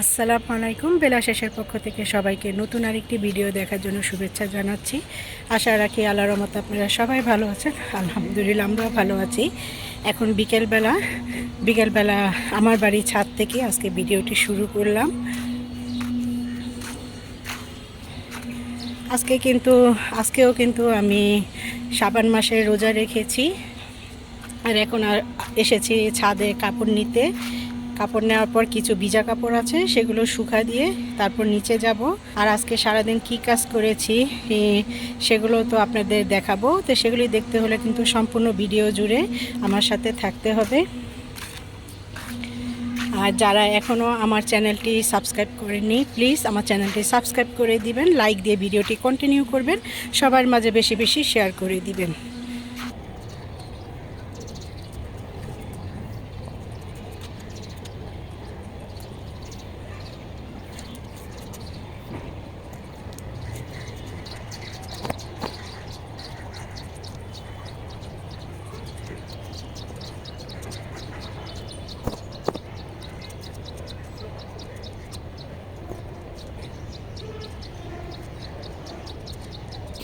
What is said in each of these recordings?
আসসালামু আলাইকুম। বেলা শেষের পক্ষ থেকে সবাইকে নতুন আরেকটি ভিডিও দেখার জন্য শুভেচ্ছা জানাচ্ছি। আশা রাখি আল্লাহর রহমতে আপনারা সবাই ভালো আছেন। আলহামদুলিল্লাহ আমরাও ভালো আছি। এখন বিকেলবেলা আমার বাড়ির ছাদ থেকে আজকে ভিডিওটি শুরু করলাম। আজকেও কিন্তু আমি শাবান মাসে রোজা রেখেছি, আর এখন এসেছি ছাদে কাপড় নিতে। কাপড় নেওয়ার পর কিছু ভিজা কাপড় আছে, সেগুলো শুকা দিয়ে তারপর নিচে যাব। আর আজকে সারাদিন কি কাজ করেছি সেগুলো তো আপনাদের দেখাবো। তো সেগুলি দেখতে হলে কিন্তু সম্পূর্ণ ভিডিও জুড়ে আমার সাথে থাকতে হবে। আর যারা এখনও আমার চ্যানেলটি সাবস্ক্রাইব করেননি, প্লিজ আমার চ্যানেলটি সাবস্ক্রাইব করে দিবেন, লাইক দিয়ে ভিডিওটি কন্টিনিউ করবেন, সবার মাঝে বেশি বেশি শেয়ার করে দিবেন।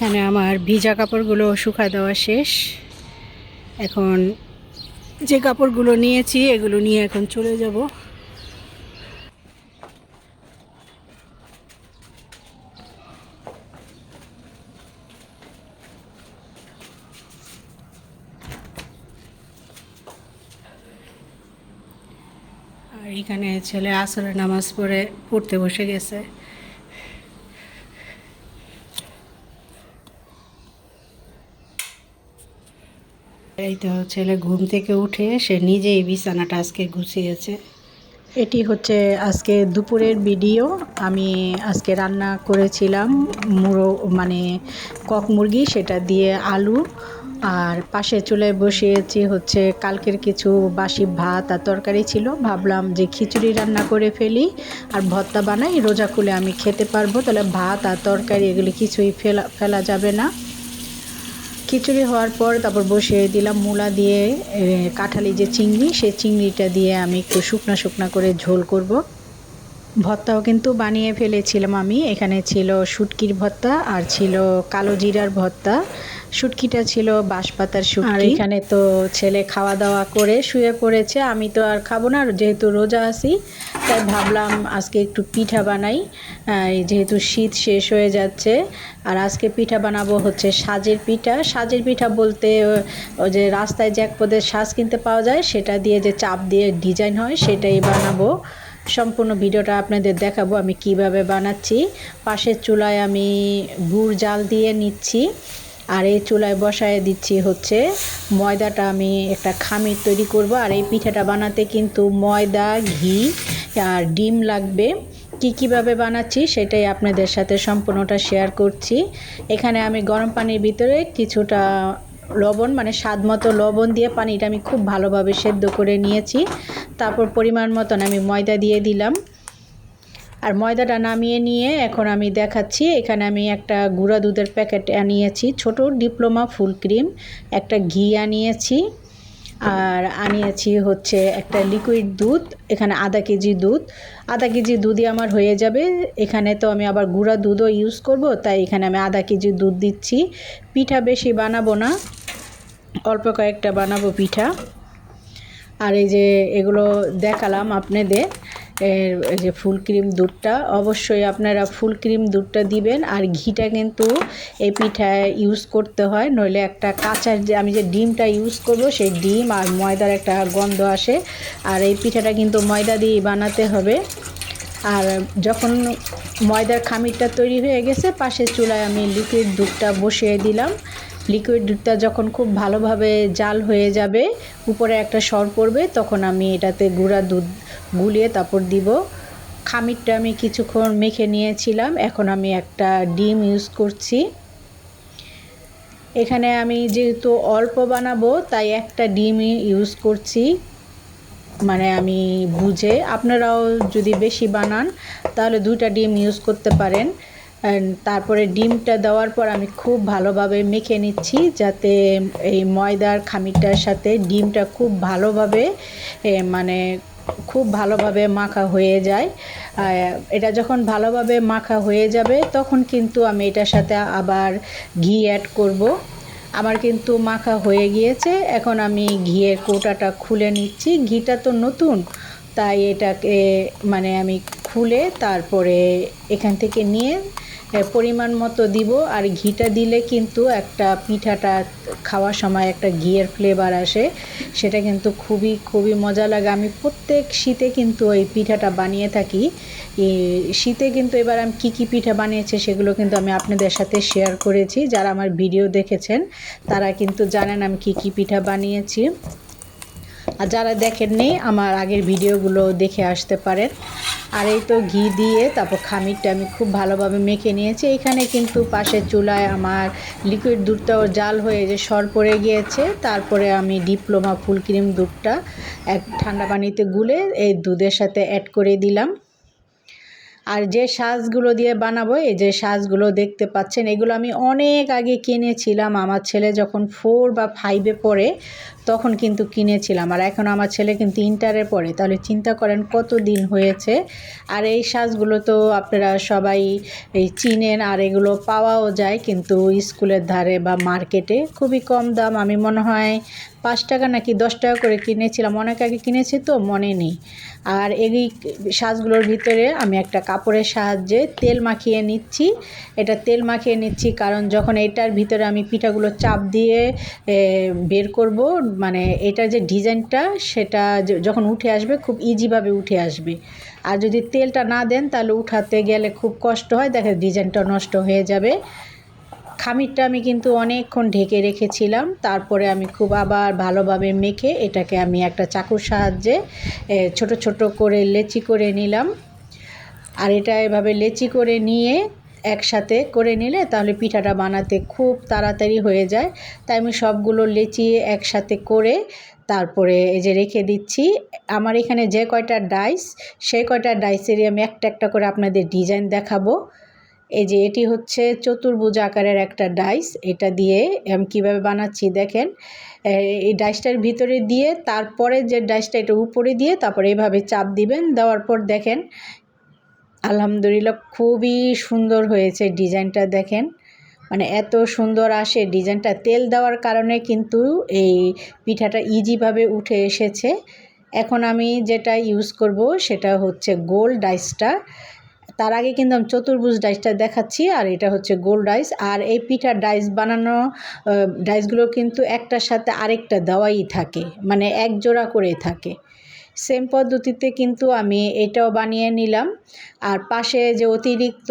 এখানে আমার ভিজা কাপড়গুলো শুকা দেওয়া শেষ। এখন যে কাপড়গুলো নিয়েছি এগুলো নিয়ে এখন চলে যাব। আর এখানে ছেলে আসরের নামাজ পড়তে বসে গেছে। এই তো ছেলে ঘুম থেকে উঠে সে নিজেই বিছানাটা আজকে গুছিয়েছে। এটি হচ্ছে আজকে দুপুরের ভিডিও। আমি আজকে রান্না করেছিলাম কক মুরগি, সেটা দিয়ে আলু, আর পাশে চুলায় বসিয়েছি হচ্ছে কালকের কিছু বাসি ভাত আর তরকারি ছিল। ভাবলাম যে খিচুড়ি রান্না করে ফেলি আর ভর্তা বানাই, রোজা খুলে আমি খেতে পারবো, তাহলে ভাত আর তরকারি এগুলি কিছুই ফেলা যাবে না। খিচুড়ি হওয়ার পর তারপর বসিয়ে দিলাম মূলা দিয়ে কাঁঠালি যে চিংড়ি, সেই চিংড়িটা দিয়ে আমি একটু শুকনা করে ঝোল করব। ভর্তাও কিন্তু বানিয়ে ফেলেছিলাম আমি। এখানে ছিল শুটকির ভর্তা আর ছিল কালো জিরার ভর্তা। শুটকিটা ছিল বাঁশপাতার শুটকি। আর এখানে তো ছেলে খাওয়া দাওয়া করে শুয়ে পড়েছে, আমি তো আর খাবো না, যেহেতু রোজা আছি তাই ভাবলাম আজকে একটু পিঠা বানাই, যেহেতু শীত শেষ হয়ে যাচ্ছে। আর আজকে পিঠা বানাবো হচ্ছে সাজের পিঠা। সাজের পিঠা বলতে ওই যে রাস্তায় যে এক পদের সাজ কিনতে পাওয়া যায়, সেটা দিয়ে যে চাপ দিয়ে ডিজাইন হয় সেটাই বানাবো। সম্পূর্ণ ভিডিওটা আপনাদের দেখাবো আমি কিভাবে বানাচ্ছি। পাশের চুলায় আমি গুড় জাল দিয়ে নিচ্ছি, আর এই চুলায় বসায় দিচ্ছি হচ্ছে ময়দাটা। আমি একটা খামির তৈরি করব, আর এই পিঠাটা বানাতে কিন্তু ময়দা, ঘি আর ডিম লাগবে। কীভাবে বানাচ্ছি সেটাই আপনাদের সাথে সম্পূর্ণটা শেয়ার করছি। এখানে আমি গরম পানির ভিতরে কিছুটা লবণ, স্বাদ মতো লবণ দিয়ে পানিটা আমি খুব ভালোভাবে সেদ্ধ করে নিয়েছি। তারপর পরিমাণ মতন আমি ময়দা দিয়ে দিলাম, আর ময়দাটা নামিয়ে নিয়ে এখন আমি দেখাচ্ছি। এখানে আমি একটা গুঁড়া দুধের প্যাকেট আনিয়েছি, ছোট ডিপ্লোমা ফুল ক্রিম, একটা ঘি আনিয়েছি, আর আনিয়েছি হচ্ছে একটা লিকুইড দুধ। এখানে আধা কেজি দুধই আমার হয়ে যাবে। এখানে তো আমি আবার গুঁড়া দুধও ইউজ করব, তাই এখানে আমি আধা কেজি দুধ দিচ্ছি। পিঠা বেশি বানাবো না, অল্প কয়েকটা বানাবো পিঠা। আর এই যে এগুলো দেখালাম আপনাদের, এই যে ফুল ক্রিম দুধটা, অবশ্যই আপনারা ফুল ক্রিম দুধটা দিবেন। আর ঘিটা কিন্তু এই পিঠায় ইউজ করতে হয়, নইলে একটা কাঁচা আমি যে ডিমটা ইউজ করব সেই ডিম আর ময়দার একটা গন্ধ আসে। আর এই পিঠাটা কিন্তু ময়দা দিয়েই বানাতে হবে। আর যখন ময়দার খামিরটা তৈরি হয়ে গেছে, পাশের চুলায় আমি লিকুইড দুধটা বসিয়ে দিলাম। লিকুইড দুধটা যখন খুব ভালোভাবে জাল হয়ে যাবে, উপরে একটা সর পড়বে, তখন আমি এটাতে গুঁড়া দুধ গুলিয়ে তারপর দিব। খামিরটা আমি কিছুক্ষণ মেখে নিয়েছিলাম, এখন আমি একটা ডিম ইউজ করছি। এখানে আমি যেহেতু অল্প বানাবো তাই একটা ডিমই ইউজ করছি, আমি বুঝে। আপনারাও যদি বেশি বানান তাহলে 2টা ডিম ইউজ করতে পারেন। তারপরে ডিমটা দেওয়ার পর আমি খুব ভালোভাবে মেখে নিচ্ছি, যাতে এই ময়দার খামিরটার সাথে ডিমটা খুব ভালোভাবে খুব ভালোভাবে মাখা হয়ে যায়। এটা যখন ভালোভাবে মাখা হয়ে যাবে তখন কিন্তু আমি এটার সাথে আবার ঘি অ্যাড করব। আমার কিন্তু মাখা হয়ে গিয়েছে, এখন আমি ঘিয়ের কৌটাটা খুলে নিচ্ছি। ঘিটা তো নতুন, তাই এটাকে মানে আমি খুলে তারপরে এখান থেকে নিয়ে পরিমাণ মতো দিব। আর ঘিটা দিলে কিন্তু একটা পিঠাটা খাওয়ার সময় একটা ঘিয়ের ফ্লেভার আসে, সেটা কিন্তু খুবই খুবই মজা লাগে। আমি প্রত্যেক শীতে কিন্তু এই পিঠাটা বানিয়ে থাকি। শীতে কিন্তু এবার আমি কী পিঠা বানিয়েছি সেগুলো কিন্তু আমি আপনাদের সাথে শেয়ার করেছি। যারা আমার ভিডিও দেখেছেন তারা কিন্তু জানেন আমি কী পিঠা বানিয়েছি। আর যারা দেখেননি আমার আগের ভিডিওগুলো দেখে আসতে পারেন। আর এই তো ঘি দিয়ে তারপর খামিরটা আমি খুব ভালোভাবে মেখে নিয়েছি। এখানে কিন্তু পাশের চুলায় আমার লিকুইড দুধটাও জাল হয়ে যে সর পড়ে গিয়েছে। তারপরে আমি ডিপ্লোমা ফুল ক্রিম দুধটা এক ঠান্ডা পানিতে গুলে এই দুধের সাথে অ্যাড করে দিলাম। আর যে সাজগুলো দিয়ে বানাবো, এই যে সাজগুলো দেখতে পাচ্ছেন, এগুলো আমি অনেক আগে কিনেছিলাম। আমার ছেলে যখন 4 বা 5-এ পড়ে তখন কিন্তু কিনেছিলাম। আর এখন আমার ছেলে কিন্তু ইন্টারে পড়ে, তাহলে চিন্তা করেন কত দিন হয়েছে। আর এই সাজগুলো তো আপনারা সবাই এই চিনেন, আর এগুলো পাওয়াও যায় কিন্তু স্কুলের ধারে বা মার্কেটে খুবই কম দাম। আমি মনে হয় 5 টাকা নাকি 10 টাকা করে কিনেছিলাম, অনেক আগে কিনেছি তো মনে নেই। আর এই সাজগুলোর ভিতরে আমি একটা কাপড়ের সাহায্যে তেল মাখিয়ে নিচ্ছি। এটা তেল মাখিয়ে নিচ্ছি কারণ যখন এটার ভিতরে আমি পিঠাগুলো চাপ দিয়ে বের করব, মানে এটার যে ডিজাইনটা সেটা যখন উঠে আসবে খুব ইজিভাবে উঠে আসবে। আর যদি তেলটা না দেন তাহলে উঠাতে গেলে খুব কষ্ট হয়, দেখেন ডিজাইনটা নষ্ট হয়ে যাবে। খামিরটা আমি কিন্তু অনেকক্ষণ ঢেকে রেখেছিলাম, তারপরে আমি খুব আবার ভালোভাবে মেখে এটাকে আমি একটা চাকুর সাহায্যে ছোট ছোট করে লেচি করে নিলাম। আর এটা এভাবে লেচি করে নিয়ে একসাথে করে নিলে তাহলে পিঠাটা বানাতে খুব তাড়াতাড়ি হয়ে যায়। তাই আমি সবগুলো লেচি একসাথে করে তারপরে এই যে রেখে দিচ্ছি। আমার এখানে যে কয়টা ডাইস, সেই কয়টা ডাইসেরই আমি একটা একটা করে আপনাদের ডিজাইন দেখাবো। এই যে এটি হচ্ছে চতুর্ভুজ আকারের একটা ডাইস, এটা দিয়ে আমি কীভাবে বানাচ্ছি দেখেন। এই ডাইসটার ভিতরে দিয়ে তারপরে যে ডাইসটা এটা উপরে দিয়ে তারপরে এইভাবে চাপ দিবেন, দেওয়ার পর দেখেন আলহামদুলিল্লাহ খুবই সুন্দর হয়েছে ডিজাইনটা। দেখেন মানে এত সুন্দর আসে ডিজাইনটা, তেল দেওয়ার কারণে কিন্তু এই পিঠাটা ইজিভাবে উঠে এসেছে। এখন আমি যেটা ইউজ করব সেটা হচ্ছে গোল ডাইসটা। তার আগে কিন্তু আমি চতুর্ভুজ ডাইসটা দেখাচ্ছি, আর এটা হচ্ছে গোল ডাইস। আর এই পিঠার ডাইস বানানো ডাইসগুলো কিন্তু একটার সাথে আরেকটা দেওয়াই থাকে, মানে এক জোড়া করে থাকে। সেম পদ্ধতিতে কিন্তু আমি এটাও বানিয়ে নিলাম। আর পাশে যে অতিরিক্ত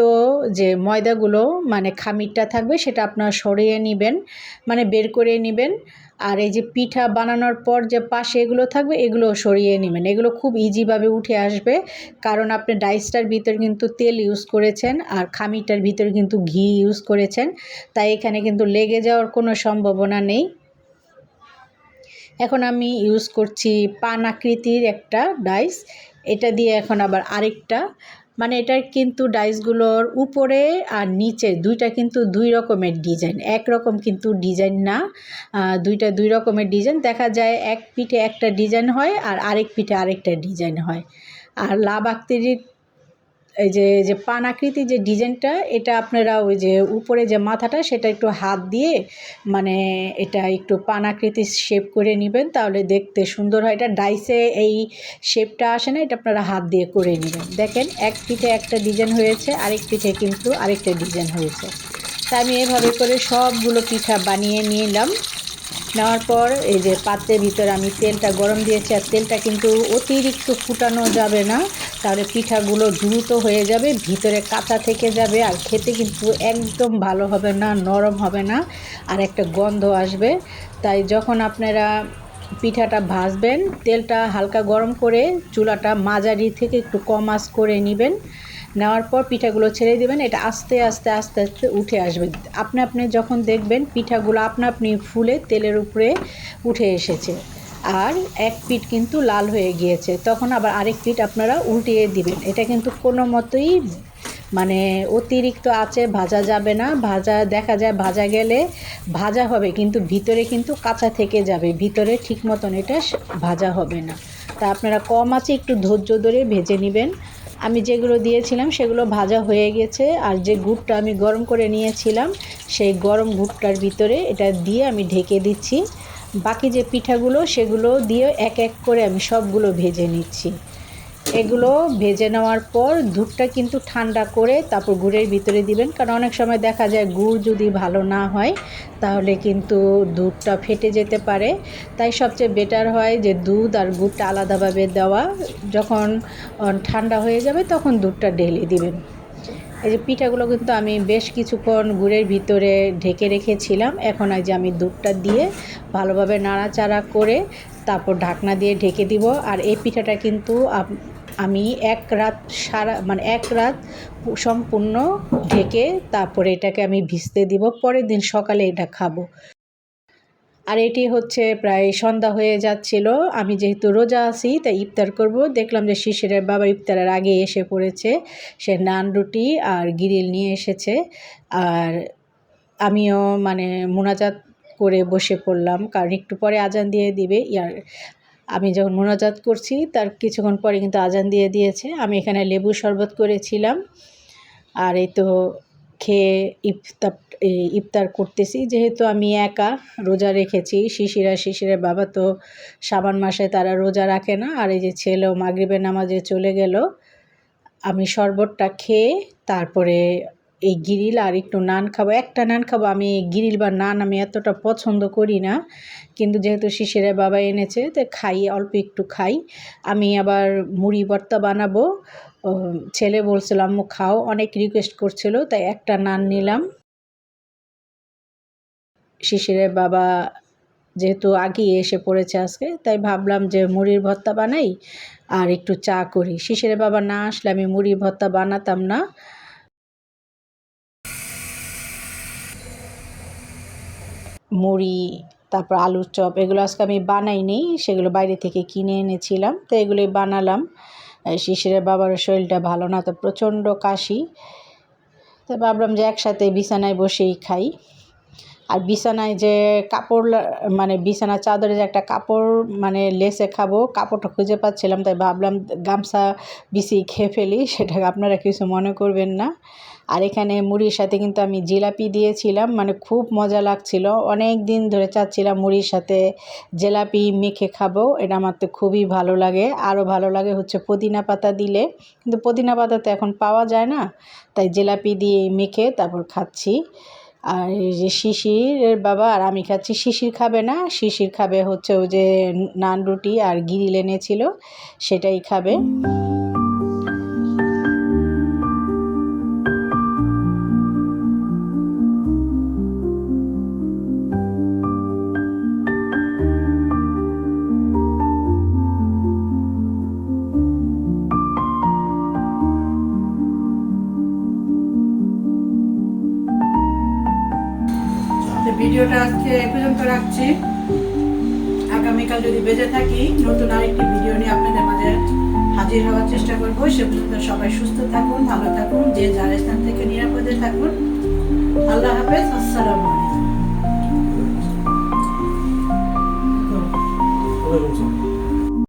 যে ময়দাগুলো মানে খামিরটা থাকবে সেটা আপনারা সরিয়ে নেবেন, মানে বের করে নেবেন। আর এই যে পিঠা বানানোর পর যে পাশে এগুলো থাকবে এগুলো সরিয়ে নেবেন, এগুলো খুব ইজিভাবে উঠে আসবে কারণ আপনি ডাইসটার ভিতর কিন্তু তেল ইউজ করেছেন আর খামিরটার ভিতরে কিন্তু ঘি ইউজ করেছেন, তাই এখানে কিন্তু লেগে যাওয়ার কোনো সম্ভাবনা নেই। এখন আমি ইউজ করছি পান আকৃতির একটা ডাইস, এটা দিয়ে এখন আবার আরেকটা, মানে এটার কিন্তু ডাইসগুলোর উপরে আর নিচে দুইটা কিন্তু দুই রকমের ডিজাইন, একরকম কিন্তু ডিজাইন না, দুইটা দুই রকমের ডিজাইন দেখা যায়। এক পিঠে একটা ডিজাইন হয় আর আরেক পিঠে আরেকটা ডিজাইন হয়। আর লাভ আকৃতির এই যে পান আকৃতির যে ডিজাইনটা, এটা আপনারা ওই যে উপরে যে মাথাটা সেটা একটু হাত দিয়ে মানে এটা একটু পান আকৃতির শেপ করে নেবেন, তাহলে দেখতে সুন্দর হয়। এটা ডাইসে এই শেপটা আসে না, এটা আপনারা হাত দিয়ে করে নেবেন। দেখেন এক পিঠে একটা ডিজাইন হয়েছে, আরেক পিঠে কিন্তু আরেকটা ডিজাইন হয়েছে। তা আমি এভাবে করে সবগুলো পিঠা বানিয়ে নিলাম। নেওয়ার পর এই যে পাত্রের ভিতরে আমি তেলটা গরম দিয়েছি, আর তেলটা কিন্তু অতিরিক্ত ফুটানো যাবে না, তাহলে পিঠাগুলো দ্রুত হয়ে যাবে, ভিতরে কাঁচা থেকে যাবে, আর খেতে কিন্তু একদম ভালো হবে না, নরম হবে না, আর একটা গন্ধ আসবে। তাই যখন আপনারা পিঠাটা ভাজবেন তেলটা হালকা গরম করে চুলাটা মাঝারি থেকে একটু কম আঁচ করে নেবেন। নেওয়ার পর পিঠাগুলো ছেড়ে দেবেন, এটা আস্তে আস্তে আস্তে আস্তে উঠে আসবে। আপনি যখন দেখবেন পিঠাগুলো আপনি ফুলে তেলের উপরে উঠে এসেছে আর এক পিঠ কিন্তু লাল হয়ে গিয়েছে, তখন আবার আরেক পিঠ আপনারা উল্টিয়ে দিবেন। এটা কিন্তু কোনো মতোই মানে অতিরিক্ত আঁচে ভাজা যাবে না, ভাজা দেখা যায় ভাজা গেলে ভাজা হবে কিন্তু ভিতরে কিন্তু কাঁচা থেকে যাবে, ভিতরে ঠিক মতন এটা ভাজা হবে না। তা আপনারা কম আঁচে একটু ধৈর্য ধরে ভেজে নেবেন। আমি যেগুলো দিয়েছিলাম সেগুলো ভাজা হয়ে গেছে, আর যে গুড়টা আমি গরম করে নিয়েছিলাম সেই গরম গুড়টার ভিতরে এটা দিয়ে আমি ঢেকে দিচ্ছি। বাকি যে পিঠাগুলো সেগুলো দিয়ে এক এক করে আমি সবগুলো ভেজে নিচ্ছি। এগুলো ভেজে নেওয়ার পর দুধটা কিন্তু ঠান্ডা করে তারপর গুড়ের ভিতরে দিবেন, কারণ অনেক সময় দেখা যায় গুড় যদি ভালো না হয় তাহলে কিন্তু দুধটা ফেটে যেতে পারে। তাই সবচেয়ে বেটার হয় যে দুধ আর গুড়টা আলাদাভাবে দেওয়া। যখন ঠান্ডা হয়ে যাবে তখন দুধটা ঢেলে দিবেন। এই যে পিঠাগুলো কিন্তু আমি বেশ কিছুক্ষণ গুড়ের ভিতরে ঢেকে রেখেছিলাম। এখন এই যে আমি দুধটা দিয়ে ভালোভাবে নাড়াচাড়া করে তারপর ঢাকনা দিয়ে ঢেকে দিব। আর এই পিঠাটা কিন্তু আমি এক রাত সম্পূর্ণ ঢেকে তারপরে এটাকে আমি ভিজতে দিব, পরের দিন সকালে এটা খাবো। আর এটি হচ্ছে প্রায় সন্ধ্যা হয়ে যাচ্ছিল। আমি যেহেতু রোজা আছি তাই ইফতার করব। দেখলাম যে শিশিরের বাবা ইফতারের আগে এসে পড়েছে। সে নান রুটি আর গিরিল নিয়ে এসেছে। আর আমিও মোনাজাত করে বসে পড়লাম, কারণ একটু পরে আজান দিয়ে দিবে। আমি যখন মোনাজাত করছি তার কিছুক্ষণ পরে কিন্তু আজান দিয়ে দিয়েছে। আমি এখানে লেবু শরবত করেছিলাম। আর এই তো খেয়ে ইফতার করতেছি। যেহেতু আমি একা রোজা রেখেছি, শিশিরের বাবা তো শাবান মাসে তারা রোজা রাখে না। আর এই যে ছেলেও মাগরিবের নামাজে চলে গেল। আমি শরবতটা খেয়ে তারপরে এই গিরিল আর একটু নান খাবো। একটা নান খাবো। আমি গিরিল বা নান আমি এতটা পছন্দ করি না, কিন্তু যেহেতু শিশিরের বাবা এনেছে তো খাই, অল্প একটু খাই। আমি আবার মুড়ি ভর্তা বানাবো। ছেলে বলছিল আম্মু খাও, অনেক রিকোয়েস্ট করছিল, তাই একটা নান নিলাম। শিশিরের বাবা যেহেতু আগেই এসে পড়েছে আজকে, তাই ভাবলাম যে মুড়ির ভর্তা বানাই আর একটু চা করি। শিশিরের বাবা না আসলে আমি মুড়ি ভর্তা বানাতাম না। মুড়ি তারপর আলুর চপ এগুলো আজকে আমি বানাইনি, সেগুলো বাইরে থেকে কিনে এনেছিলাম, তো এগুলোই বানালাম। শিশিরের বাবার শরীরটা ভালো না, তো প্রচণ্ড কাশি, তো ভাবলাম যে একসাথে বিছানায় বসেই খাই। আর বিছানায় যে কাপড় বিছানার চাদরে যে একটা কাপড় লেসে খাবো, কাপড়টা খুঁজে পাচ্ছিলাম, তাই ভাবলাম গামছা বিছিয়ে খেয়ে ফেলি। সেটাকে আপনারা কিছু মনে করবেন না। আর এখানে মুড়ির সাথে কিন্তু আমি জিলাপি দিয়েছিলাম, খুব মজা লাগছিল। অনেক দিন ধরে চাচ্ছিলাম মুড়ির সাথে জিলাপি মেখে খাবো। এটা আমার তো খুবই ভালো লাগে। আরও ভালো লাগে হচ্ছে পুদিনা পাতা দিলে, কিন্তু পুদিনা পাতা তো এখন পাওয়া যায় না, তাই জিলাপি দিয়ে মেখে তারপর খাচ্ছি। আর এই যে শিশিরের বাবা আর আমি খাচ্ছি। শিশির খাবে না, শিশির খাবে হচ্ছে ওই যে নান রুটি আর গিরিল এনেছিল সেটাই খাবে। ভিডিওটা আজকে এই পর্যন্ত রাখছি। আগামীকাল যদি বেঁচে থাকি নতুন আরেকটি ভিডিও নিয়ে আপনাদের মাঝে হাজির হওয়ার চেষ্টা করবো। সে পর্যন্ত সবাই সুস্থ থাকুন, ভালো থাকুন, যে যার স্থান থেকে নিরাপদে থাকুন। আল্লাহ হাফেজ। আসসালামু আলাইকুম।